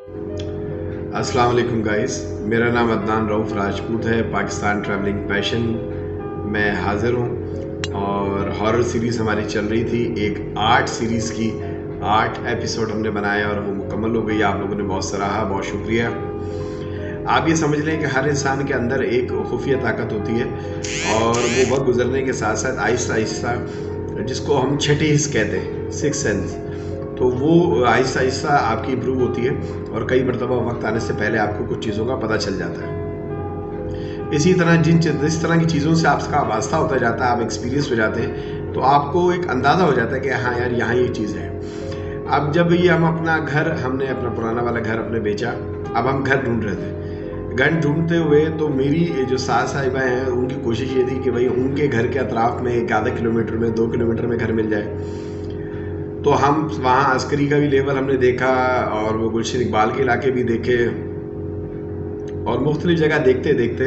अस्सलाम वालेकुम गाइस, मेरा नाम अदनान रऊफ़ राजपूत है। पाकिस्तान ट्रैवलिंग पैशन मैं हाज़िर हूँ और हॉरर सीरीज़ हमारी चल रही थी। एक 8 सीरीज़ की 8 एपिसोड हमने बनाया और वो मुकम्मल हो गई। आप लोगों ने बहुत सराहा, बहुत शुक्रिया। आप ये समझ लें कि हर इंसान के अंदर एक खुफिया ताकत होती है और वो वक्त गुजरने के साथ साथ आहिस्ता आहिस्ता, जिसको हम छठी हिस्स कहते हैं, सिक्स सेंस, तो वो आहिस्ता आहिस्ता आपकी इम्प्रूव होती है और कई मरतबा वक्त आने से पहले आपको कुछ चीज़ों का पता चल जाता है। इसी तरह जिस तरह की चीज़ों से आपका वास्ता होता जाता है, आप एक्सपीरियंस हो जाते हैं, तो आपको एक अंदाज़ा हो जाता है कि हाँ यार, यहाँ ये चीज़ है। अब जब ये हमने अपना पुराना वाला घर अपने बेचा, अब हम घर ढूंढ रहे थे। घर ढूंढते हुए तो मेरी जो सास साहिबा हैं, उनकी कोशिश ये थी कि भाई उनके घर के अतराफ़ में एक आधा किलोमीटर में 2 किलोमीटर में घर मिल जाए। तो हम वहाँ अस्करी का भी लेवल हमने देखा और वो गुलशन इकबाल के इलाके भी देखे और मुख्तलिफ जगह देखते देखते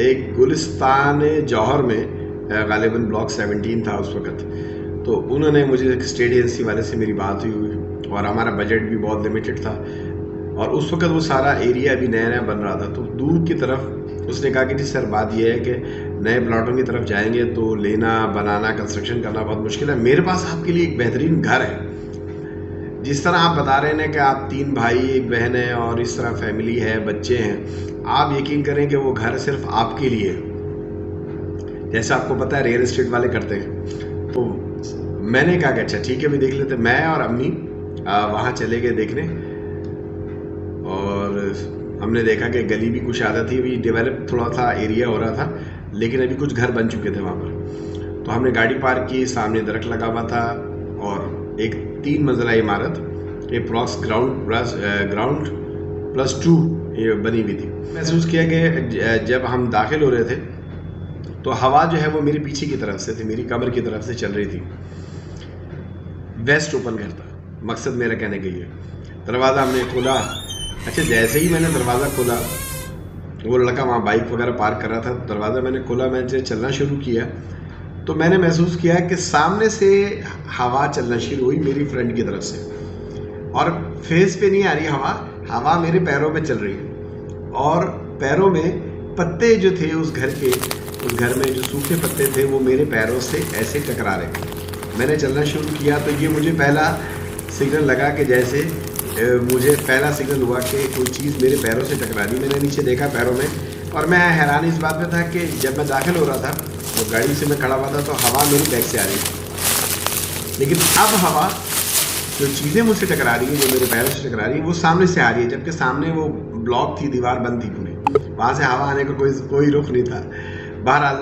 एक गुलिस्तान जौहर में गालिबन ब्लॉक 17 था उस वक़्त। तो उन्होंने मुझे स्टेट एजेंसी वाले से मेरी बात हुई और हमारा बजट भी बहुत लिमिटेड था और उस वक़्त वो सारा एरिया अभी नया नया बन रहा था। तो दूर की तरफ उसने कहा कि जी सर, बात यह है कि नए प्लाटों की तरफ जाएंगे तो लेना, बनाना, कंस्ट्रक्शन करना बहुत मुश्किल है। मेरे पास आपके लिए एक बेहतरीन घर है। जिस तरह आप बता रहे हैं कि आप 3 भाई 1 बहन है और इस तरह फैमिली है, बच्चे हैं, आप यकीन करें कि वो घर सिर्फ आपके लिए है, जैसा आपको पता है रियल एस्टेट वाले करते हैं। तो मैंने कहा कि अच्छा ठीक है, भी देख लेते। मैं और अम्मी वहाँ चले गए देखने और हमने देखा कि गली भी कुछ ज़्यादा थी, अभी डेवलप थोड़ा सा एरिया हो रहा था, लेकिन अभी कुछ घर बन चुके थे वहाँ पर। तो हमने गाड़ी पार्क की, सामने दरख्त लगा हुआ था और एक 3 मंजिला इमारत, अप्रॉक्स ग्राउंड प्लस 2 ये बनी हुई थी। महसूस किया कि जब हम दाखिल हो रहे थे तो हवा जो है वो मेरे पीछे की तरफ से थी, मेरी कमर की तरफ से चल रही थी। वेस्ट ओपन घर था, मकसद मेरा कहने का ये। दरवाज़ा हमने खोला। अच्छा, जैसे ही मैंने दरवाज़ा खोला, वो लड़का वहाँ बाइक वगैरह पार्क कर रहा था, दरवाज़ा मैंने खोला, मैंने चलना शुरू किया तो मैंने महसूस किया कि सामने से हवा चलना शुरू हुई मेरी फ्रंट की तरफ से और फेस पे नहीं आ रही हवा मेरे पैरों पे चल रही है और पैरों में पत्ते जो थे उस घर में जो सूखे पत्ते थे वो मेरे पैरों से ऐसे टकरा रहे थे। मैंने चलना शुरू किया तो ये मुझे पहला सिग्नल लगा कि जैसे मुझे पहला सिग्नल हुआ कि कोई चीज़ मेरे पैरों से टकरा दी। मैंने नीचे देखा पैरों में और मैं हैरान इस बात पे था कि जब मैं दाखिल हो रहा था तो गाड़ी से मैं खड़ा हुआ था तो हवा मेरी बैक से आ रही थी, लेकिन अब हवा जो चीज़ें मुझसे टकरा रही है, जो मेरे पैरों से टकरा रही है, वो सामने से आ रही है, जबकि सामने वो ब्लॉक थी, दीवार बंद थी पूरी, वहाँ से हवा आने का कोई रुख नहीं था। बहरहाल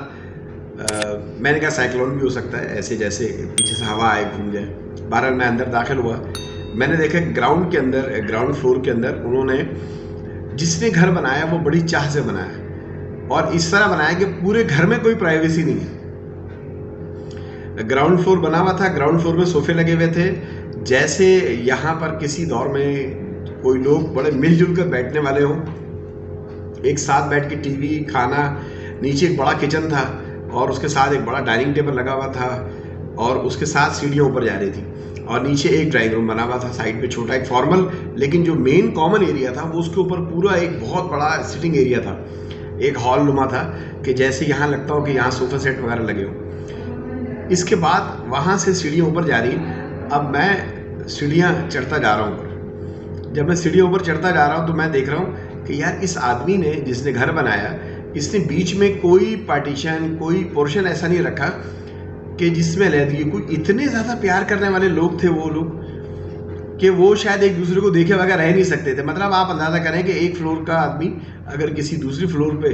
मैंने कहा साइक्लोन भी हो सकता है, ऐसे जैसे पीछे से हवा आए घूम जाए। बहरहाल मैं अंदर दाखिल हुआ। मैंने देखा ग्राउंड फ्लोर के अंदर उन्होंने जिसने घर बनाया वो बड़ी चाह से बनाया और इस तरह बनाया कि पूरे घर में कोई प्राइवेसी नहीं है। ग्राउंड फ्लोर बना हुआ था, ग्राउंड फ्लोर में सोफे लगे हुए थे, जैसे यहाँ पर किसी दौर में कोई लोग बड़े मिलजुल कर बैठने वाले हों, एक साथ बैठ के टीवी, खाना। नीचे एक बड़ा किचन था और उसके साथ एक बड़ा डाइनिंग टेबल लगा हुआ था और उसके साथ सीढ़ियाँ ऊपर जा रही थी और नीचे एक ड्राइंग रूम बना हुआ था, साइड पे छोटा एक फॉर्मल, लेकिन जो मेन कॉमन एरिया था वो उसके ऊपर पूरा एक बहुत बड़ा सिटिंग एरिया था, एक हॉल नुमा था कि जैसे यहाँ लगता हो कि यहाँ सोफा सेट वगैरह लगे हो। इसके बाद वहाँ से सीढ़ियाँ ऊपर जा रही। अब मैं सीढ़ियाँ चढ़ता जा रहा हूँ ऊपर। जब मैं सीढ़ियाँ ऊपर चढ़ता जा रहा हूँ तो मैं देख रहा हूँ कि यार इस आदमी ने, जिसने घर बनाया, इसने बीच में कोई पार्टीशन, कोई पोर्शन ऐसा नहीं रखा कि जिसमें अलहदगी। कोई इतने ज़्यादा प्यार करने वाले लोग थे वो लोग कि वो शायद एक दूसरे को देखे बगैर रह नहीं सकते थे। मतलब आप अंदाज़ा करें कि एक फ्लोर का आदमी अगर किसी दूसरी फ्लोर पे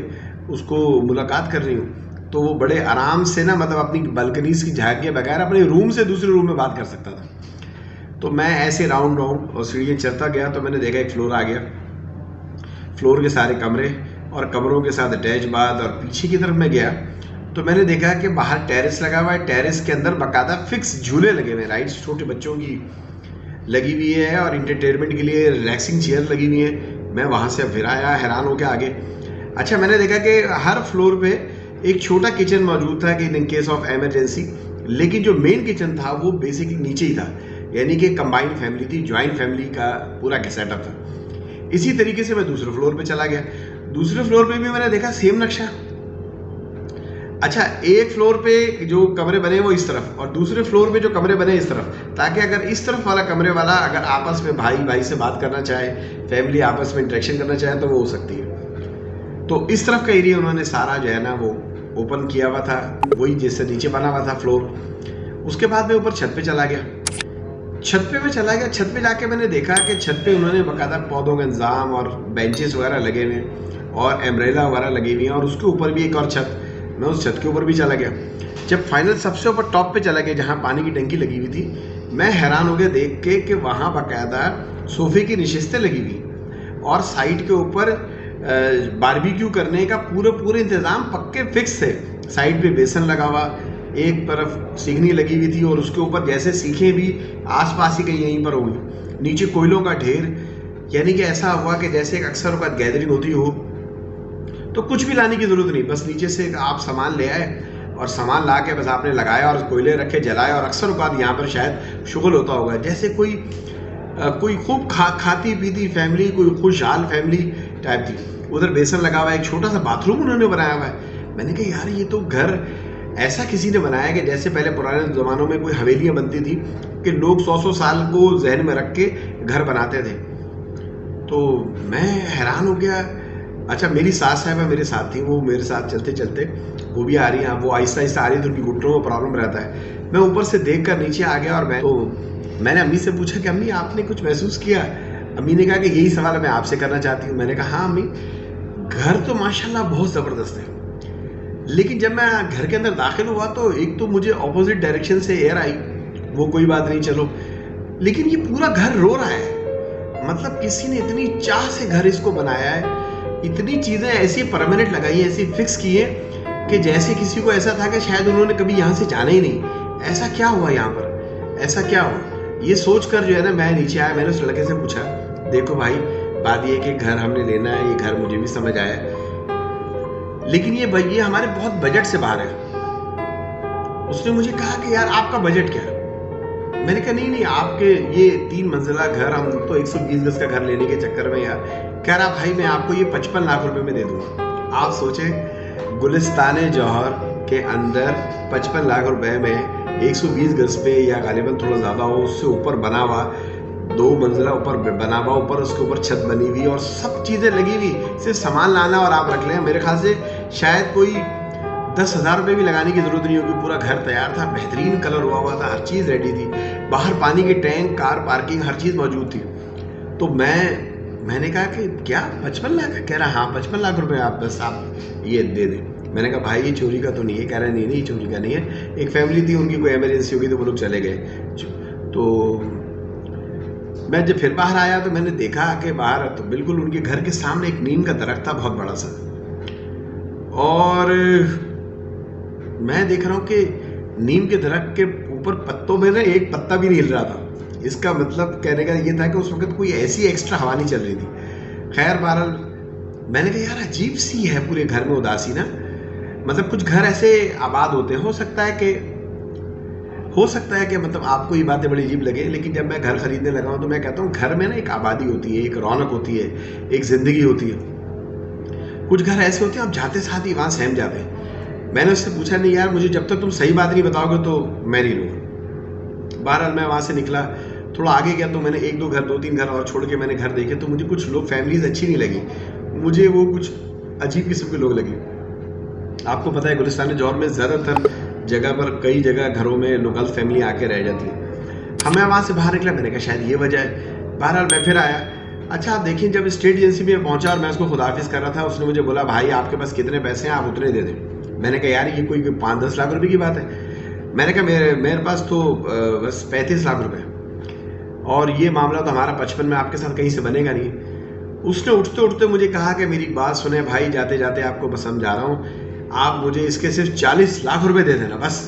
उसको मुलाकात कर रही हो तो वो बड़े आराम से ना, मतलब अपनी बालकनीज की झांकिए बगैर अपने रूम से दूसरे रूम में बात कर सकता था। तो मैं ऐसे राउंड और सीढ़ियाँ चढ़ता गया तो मैंने देखा एक फ्लोर आ गया। फ्लोर के सारे कमरे और कमरों के साथ अटैच बाथ, और पीछे की तरफ मैं गया तो मैंने देखा कि बाहर टेरेस लगा हुआ है। टेरेस के अंदर बाकायदा फिक्स झूले लगे हुए हैं, राइड्स छोटे बच्चों की लगी हुई है और इंटरटेनमेंट के लिए रिलैक्सिंग चेयर लगी हुई है। मैं वहाँ से फिर आया हैरान होकर आगे। अच्छा, मैंने देखा कि हर फ्लोर पे एक छोटा किचन मौजूद था कि इन केस ऑफ एमरजेंसी, लेकिन जो मेन किचन था वो बेसिकली नीचे ही था, यानी कि कंबाइंड फैमिली थी, ज्वाइंट फैमिली का पूरा सेटअप था। इसी तरीके से मैं दूसरे फ्लोर पे चला गया। दूसरे फ्लोर पे भी मैंने देखा सेम नक्शा। अच्छा, एक फ्लोर पे जो कमरे बने वो इस तरफ और दूसरे फ्लोर पे जो कमरे बने इस तरफ, ताकि अगर इस तरफ वाला कमरे वाला अगर आपस में भाई भाई से बात करना चाहे, फैमिली आपस में इंटरेक्शन करना चाहे तो वो हो सकती है। तो इस तरफ का एरिया उन्होंने सारा जो है ना वो ओपन किया हुआ था, वही जैसे नीचे बना हुआ था फ्लोर। उसके बाद मैं ऊपर छत पे चला गया। छत पे जाके मैंने देखा कि छत पे उन्होंने बाकायदा पौधों का इंतजाम और बेंचेस वगैरह लगे हुए और एम्ब्रेला वगैरह लगी हुई हैं, और उसके ऊपर भी एक और छत। मैं उस छत के ऊपर भी चला गया। जब फाइनल सबसे ऊपर टॉप पे चला गया जहाँ पानी की टंकी लगी हुई थी, मैं हैरान हो गया देख के कि वहाँ बाकायदा सोफे की नशिस्तें लगी हुई और साइड के ऊपर बारबेक्यू करने का पूरे इंतज़ाम पक्के फिक्स थे। साइड पे बेसन लगा हुआ, एक तरफ सिगनी लगी हुई थी और उसके ऊपर जैसे सीखें भी आसपास ही कहीं यहीं पर होंगी। नीचे कोयलों का ढेर, यानी कि ऐसा हुआ कि जैसे एक अक्सर वक्त गैदरिंग होती हो। तो कुछ भी लाने की ज़रूरत नहीं, बस नीचे से आप सामान ले आए और सामान ला के बस आपने लगाया और कोयले रखे, जलाए। और अक्सर वक्त यहाँ पर शायद शुगल होता होगा, जैसे कोई खूब खाती पीती फैमिली, कोई खुशहाल फैमिली टाइप थी। उधर बेसन लगा हुआ है, एक छोटा सा बाथरूम उन्होंने बनाया हुआ है। मैंने कहा यार ये तो घर ऐसा किसी ने बनाया कि जैसे पहले पुराने ज़मानों में कोई हवेलियाँ बनती थी कि लोग 100 साल को जहन में रख के घर बनाते थे। तो मैं हैरान हो गया। अच्छा, मेरी सास साहिबा मेरे साथ थी, वो मेरे साथ चलते चलते वो भी आ रही हैं, वो आहिस्ता आहिस्ता आ रही थी, उनकी घुटनों में प्रॉब्लम रहता है। मैं ऊपर से देख कर नीचे आ गया और मैंने अम्मी से पूछा कि अम्मी आपने कुछ महसूस किया? अम्मी ने कहा कि यही सवाल मैं आपसे करना चाहती हूँ। मैंने कहा हाँ अम्मी, घर तो माशाल्लाह बहुत ज़बरदस्त है, लेकिन जब मैं घर के अंदर दाखिल हुआ तो एक तो मुझे ऑपोजिट डायरेक्शन से एयर आई, वो कोई बात नहीं चलो, लेकिन ये पूरा घर रो रहा है। मतलब किसी ने इतनी चाह से घर इसको बनाया है, इतनी चीज़ें ऐसी परमानेंट लगाई हैं, ऐसी फिक्स की है कि जैसे किसी को ऐसा था कि शायद उन्होंने कभी यहाँ से जाना ही नहीं। ऐसा क्या हुआ यहाँ पर, ऐसा क्या हुआ? ये सोच कर जो है ना मैं नीचे आया। मैंने उस लड़के से पूछा, देखो भाई बात ये कि घर हमने लेना है, ये घर मुझे भी समझ आया, लेकिन ये हमारे बहुत बजट से बाहर है। उसने मुझे कहा कि यार आपका बजट क्या है? मैंने कहा नहीं आपके ये 3 मंजिला घर, हम तो 120 गज का घर लेने के चक्कर में यार। कह रहा भाई मैं आपको ये 55 लाख रुपए में दे दूंगा। आप सोचे गुलिस्तान जौहर के अंदर 55 लाख रुपए में 120 गज पे या गालिबन थोड़ा ज़्यादा हो, उससे ऊपर बना हुआ 2 मंजिला ऊपर बना हुआ, ऊपर उसके ऊपर छत बनी हुई और सब चीज़ें लगी हुई, सिर्फ सामान लाना और आप रख लें। मेरे ख्याल से शायद कोई 10,000 रुपये भी लगाने की ज़रूरत नहीं होगी। पूरा घर तैयार था, बेहतरीन कलर हुआ था, हर चीज़ रेडी थी, बाहर पानी के टैंक, कार पार्किंग, हर चीज़ मौजूद थी। तो मैंने कहा कि क्या 55 लाख? कह रहा हाँ 55 लाख रुपए आप बस आप ये दे दें। मैंने कहा भाई ये चोरी का तो नहीं है? कह रहा नहीं चोरी का नहीं है, एक फैमिली थी, उनकी कोई इमरजेंसी होगी तो वो लोग चले गए। तो मैं जब फिर बाहर आया तो मैंने देखा कि बाहर तो बिल्कुल उनके घर के सामने एक नीम का दरख्त था, बहुत बड़ा सा, और मैं देख रहा हूँ कि नीम के दरख्त के ऊपर पत्तों में ना एक पत्ता भी नहीं हिल रहा था। इसका मतलब कहने का ये था कि उस वक्त कोई ऐसी एक्स्ट्रा हवा नहीं चल रही थी। खैर बहरहाल मैंने कहा यार अजीब सी है पूरे घर में उदासी ना। मतलब कुछ घर ऐसे आबाद होते हैं, हो सकता है कि मतलब आपको ये बातें बड़ी अजीब लगे, लेकिन जब मैं घर खरीदने लगा हूँ तो मैं कहता हूँ घर में ना एक आबादी होती है, एक रौनक होती है, एक जिंदगी होती है। कुछ घर ऐसे होते हैं आप जाते साथ ही वहाँ सहम जाते हैं। मैंने उससे पूछा नहीं यार मुझे जब तक तुम सही बात नहीं बताओगे तो मैं नहीं लूँगा। बहरहाल मैं वहाँ से निकला, थोड़ा आगे गया तो मैंने 1-2 घर 2-3 घर और छोड़ के मैंने घर देखे, तो मुझे कुछ लोग फैमिलीज अच्छी नहीं लगी, मुझे वो कुछ अजीब किस्म के लोग लगे। आपको पता है गुलिस्तान जौहर में ज़्यादातर जगह पर कई जगह घरों में लोकल फैमिली आके रह जाती है। मैं वहाँ से बाहर निकला, मैंने कहा शायद ये वजह है। बहरहाल मैं फिर आया। अच्छा आप देखिए जब स्टेट एजेंसी में पहुँचा और मैं उसको खुदाफिज कर रहा था, उसने मुझे बोला भाई आपके पास कितने पैसे हैं आप उतने दे दें। मैंने कहा यार ये कोई 5-10 लाख रुपए की बात है। मैंने कहा मेरे पास तो बस 35 लाख रुपए, और ये मामला तो हमारा 55 में आपके साथ कहीं से बनेगा नहीं। उसने उठते उठते मुझे कहा कि मेरी बात सुने भाई, जाते जाते आपको बस समझा रहा हूँ, आप मुझे इसके सिर्फ 40 लाख रुपए दे देना, बस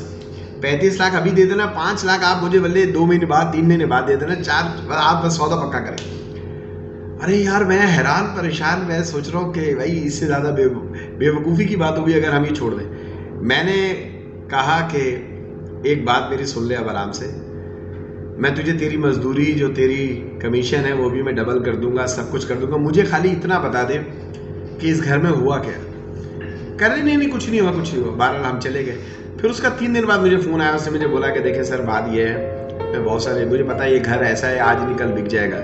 35 लाख अभी दे देना, 5 लाख आप मुझे बल्ले 2 महीने बाद 3 महीने बाद दे देना, 4 आप बस सौदा पक्का करें। अरे यार मैं हैरान परेशान, मैं सोच रहा हूँ कि भाई इससे ज़्यादा बेवकूफ़ी की बात होगी अगर हम ये छोड़ दें। मैंने कहा कि एक बात मेरी सुन ले अब आराम से। मैं तुझे तेरी मजदूरी जो तेरी कमीशन है वो भी मैं डबल कर दूंगा, सब कुछ कर दूंगा, मुझे खाली इतना बता दे कि इस घर में हुआ क्या। कह रहे नहीं कुछ नहीं हुआ, कुछ नहीं हुआ। बहरहाल हम चले गए। फिर उसका 3 दिन बाद मुझे फ़ोन आया, उसने मुझे बोला कि देखें सर बात ये है, मैं बहुत सारे, मुझे पता है ये घर ऐसा है आज नहीं कल बिक जाएगा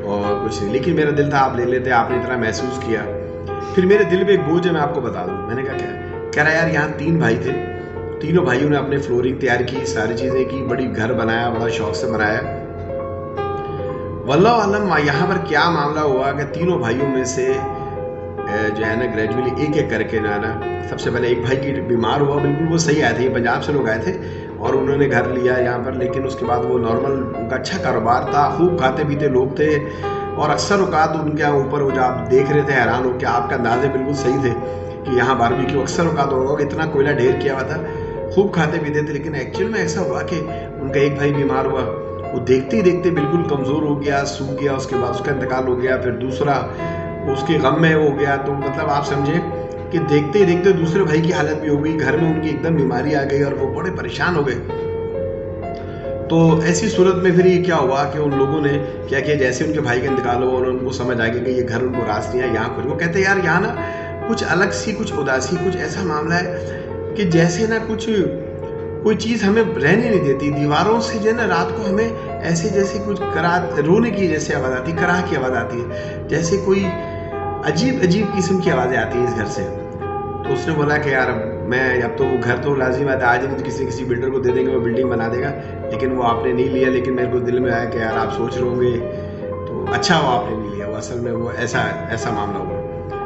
और कुछ नहीं, लेकिन मेरा दिल था आप ले लेते, आपने इतना महसूस किया। फिर मेरे दिल पे एक बोझ है, मैं आपको बता दूँ। मैंने कहा क्या? कह रहा यार यहाँ 3 भाई थे, तीनों भाइयों ने अपने फ्लोरिंग तैयार की, सारी चीज़ें की, बड़ी घर बनाया, बड़ा शौक से बनाया। वल्लाह आलम यहाँ पर क्या मामला हुआ कि तीनों भाइयों में से जो है ना ग्रेजुअली एक एक करके ना सबसे पहले एक भाई की बीमार हुआ, बिल्कुल वो सही आए थे, ये पंजाब से लोग आए थे और उन्होंने घर लिया यहाँ पर, लेकिन उसके बाद वो नॉर्मल, उनका अच्छा कारोबार था, खूब खाते पीते लोग थे और अक्सर औकात उनके यहाँ ऊपर वो जो आप देख रहे थे हैरान हो कि आपका अंदाजे बिल्कुल सही थे कि यहाँ बारबेक्यू अक्सर औकात होगा, इतना कोयला ढेर किया हुआ था, खूब खाते पीते थे। लेकिन एक्चुअल में ऐसा हुआ कि उनका एक भाई बीमार हुआ, वो देखते ही देखते बिल्कुल कमज़ोर हो गया, सूख गया, उसके बाद उसका इंतकाल हो गया, फिर दूसरा उसके गम में हो गया। तो मतलब आप समझे कि देखते ही देखते दूसरे भाई की हालत भी हो गई, घर में उनकी एकदम बीमारी आ गई और वो बड़े परेशान हो गए। तो ऐसी सूरत में फिर ये क्या हुआ कि उन लोगों ने क्या किया, जैसे उनके भाई का इंतकाल हुआ और उनको समझ आ गया कि ये घर उनको रास नहीं है, यहाँ कुछ, वो कहते यार यहाँ ना कुछ अलग सी, कुछ उदासी, कुछ ऐसा मामला है कि जैसे ना कुछ कोई चीज़ हमें रहने नहीं देती, दीवारों से जो है ना रात को हमें ऐसे जैसे कुछ रोने की जैसे आवाज़ आती है, कराह की आवाज़ आती है, जैसे कोई अजीब अजीब किस्म की आवाज़ें आती हैं इस घर से। तो उसने बोला कि यार मैं अब तो वो घर तो लाजिम है, आज नहीं तो किसी बिल्डर को दे देंगे, वो बिल्डिंग बना देगा, लेकिन वो आपने नहीं लिया। लेकिन मेरे को दिल में आया कि यार आप सोच रहे होंगे तो अच्छा हुआ आपने नहीं लिया, वो असल में वो ऐसा मामला हुआ।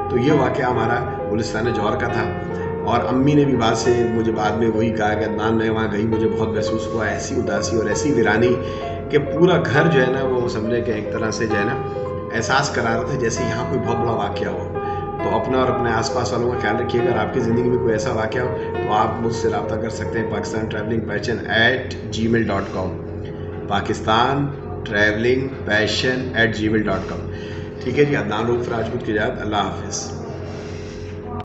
तो ये वाक़या हमारा गुलिस्तान जौहर का था और अम्मी ने भी बात से मुझे बाद में वही कहा कि अदनान मैं वहाँ गई, मुझे बहुत महसूस हुआ ऐसी उदासी और ऐसी वीरानी कि पूरा घर जो है ना वो समझे कि एक तरह से जो है ना एहसास करा रहा था जैसे यहाँ कोई बहुत बड़ा वाक़या हो। तो अपना और अपने आसपास वालों का ख्याल रखिए। अगर आपकी ज़िंदगी में कोई ऐसा वाक़या हो तो आप मुझसे रब्ता कर सकते हैं pakistantravelingpassion@gmail.com, pakistantravelingpassion@gmail.com। ठीक है जी, अदनान राजपूत की इजाज़त, अल्लाह हाफ़िज़।